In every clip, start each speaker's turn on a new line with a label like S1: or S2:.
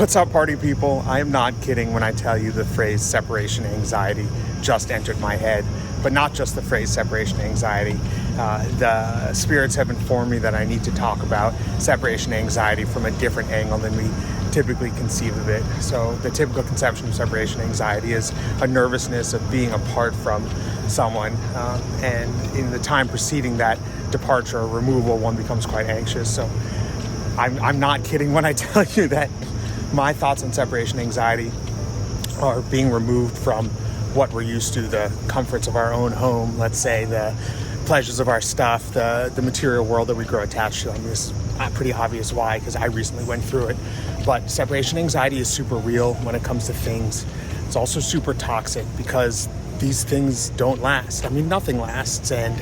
S1: What's up, party people? I am not kidding when I tell you the phrase separation anxiety just entered my head, but not just the phrase separation anxiety. The spirits have informed me that I need to talk about separation anxiety from a different angle than we typically conceive of it. So the typical conception of separation anxiety is a nervousness of being apart from someone, and in the time preceding that departure or removal, one becomes quite anxious. So I'm not kidding when I tell you that my thoughts on separation anxiety are being removed from what we're used to, the comforts of our own home, let's say, the pleasures of our stuff, the material world that we grow attached to. I mean, it's pretty obvious why, because I recently went through it. But separation anxiety is super real when it comes to things. It's also super toxic because these things don't last. I mean, nothing lasts. And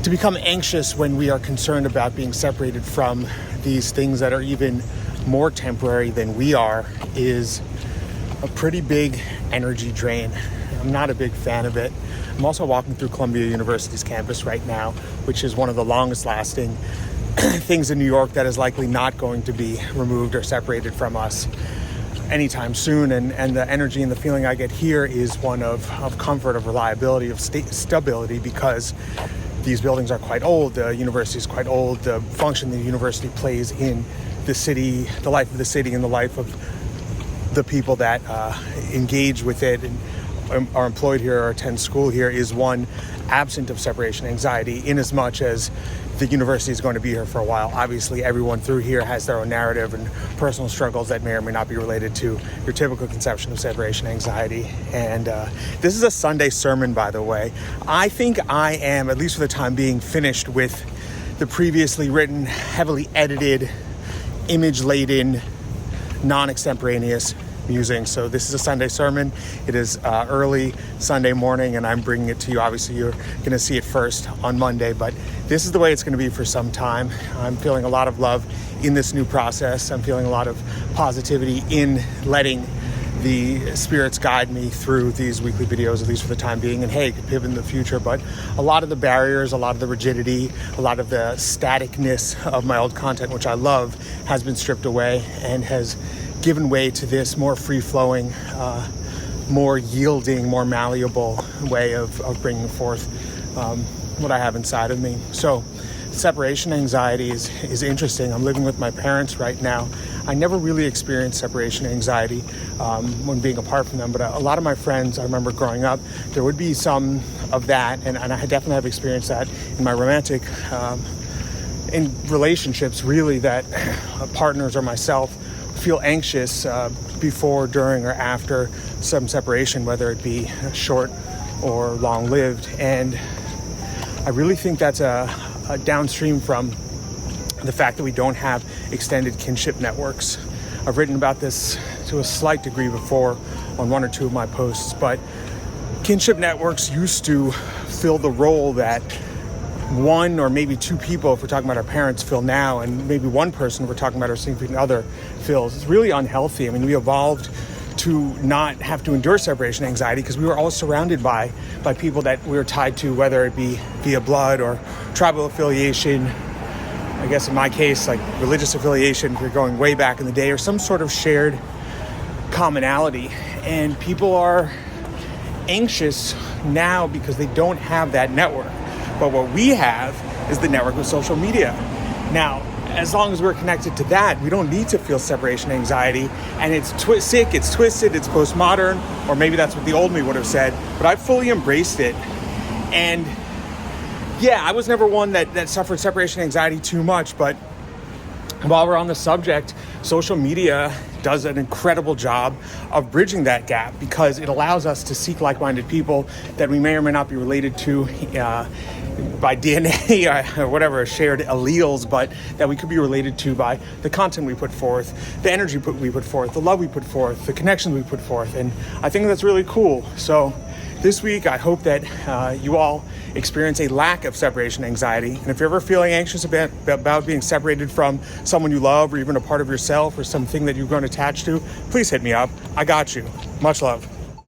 S1: to become anxious when we are concerned about being separated from these things that are even more temporary than we are is a pretty big energy drain. I'm not a big fan of it. I'm also walking through Columbia University's campus right now, which is one of the longest lasting things in New York that is likely not going to be removed or separated from us anytime soon. And the energy and the feeling I get here is one of comfort, of reliability, of stability, because these buildings are quite old. The university is quite old. The function the university plays in the city, the life of the city, and the life of the people that engage with it and are employed here or attend school here is one absent of separation anxiety, in as much as the university is going to be here for a while. Obviously, everyone through here has their own narrative and personal struggles that may or may not be related to your typical conception of separation anxiety. And this is a Sunday sermon, by the way. I think I am, at least for the time being, finished with the previously written, heavily edited, image-laden, non-extemporaneous musing. So this is a Sunday sermon. It is early Sunday morning, and I'm bringing it to you. Obviously, you're going to see it first on Monday, but this is the way it's going to be for some time. I'm feeling a lot of love in this new process. I'm feeling a lot of positivity in letting the spirits guide me through these weekly videos, at least for the time being. And hey, it could pivot in the future, but a lot of the barriers, a lot of the rigidity, a lot of the staticness of my old content, which I love, has been stripped away and has given way to this more free-flowing, more yielding, more malleable way of bringing forth what I have inside of me. So separation anxiety is interesting. I'm living with my parents right now. I never really experienced separation anxiety when being apart from them, but a lot of my friends, I remember growing up, there would be some of that, and I definitely have experienced that in my romantic in relationships, really, that partners or myself feel anxious before, during, or after some separation, whether it be short or long-lived. And I really think that's a downstream from the fact that we don't have extended kinship networks. I've written about this to a slight degree before on one or two of my posts, but kinship networks used to fill the role that one or maybe two people, if we're talking about our parents, fill now, and maybe one person, if we're talking about our significant other, fills. It's really unhealthy. I mean, we evolved to not have to endure separation anxiety because we were all surrounded by people that we were tied to, whether it be via blood or tribal affiliation, I guess in my case, like religious affiliation, if you're going way back in the day, or some sort of shared commonality. And people are anxious now because they don't have that network. But what we have is the network of social media. Now, as long as we're connected to that, we don't need to feel separation anxiety. And it's sick, it's twisted, it's postmodern, or maybe that's what the old me would have said. But I fully embraced it. And yeah, I was never one that suffered separation anxiety too much. But while we're on the subject, social media does an incredible job of bridging that gap, because it allows us to seek like-minded people that we may or may not be related to by DNA or whatever, shared alleles, but that we could be related to by the content we put forth, the energy we put forth, the love we put forth, the connections we put forth. And I think that's really cool. So this week, I hope that you all experience a lack of separation anxiety. And if you're ever feeling anxious about being separated from someone you love, or even a part of yourself, or something that you've grown attached to, please hit me up. I got you. Much love.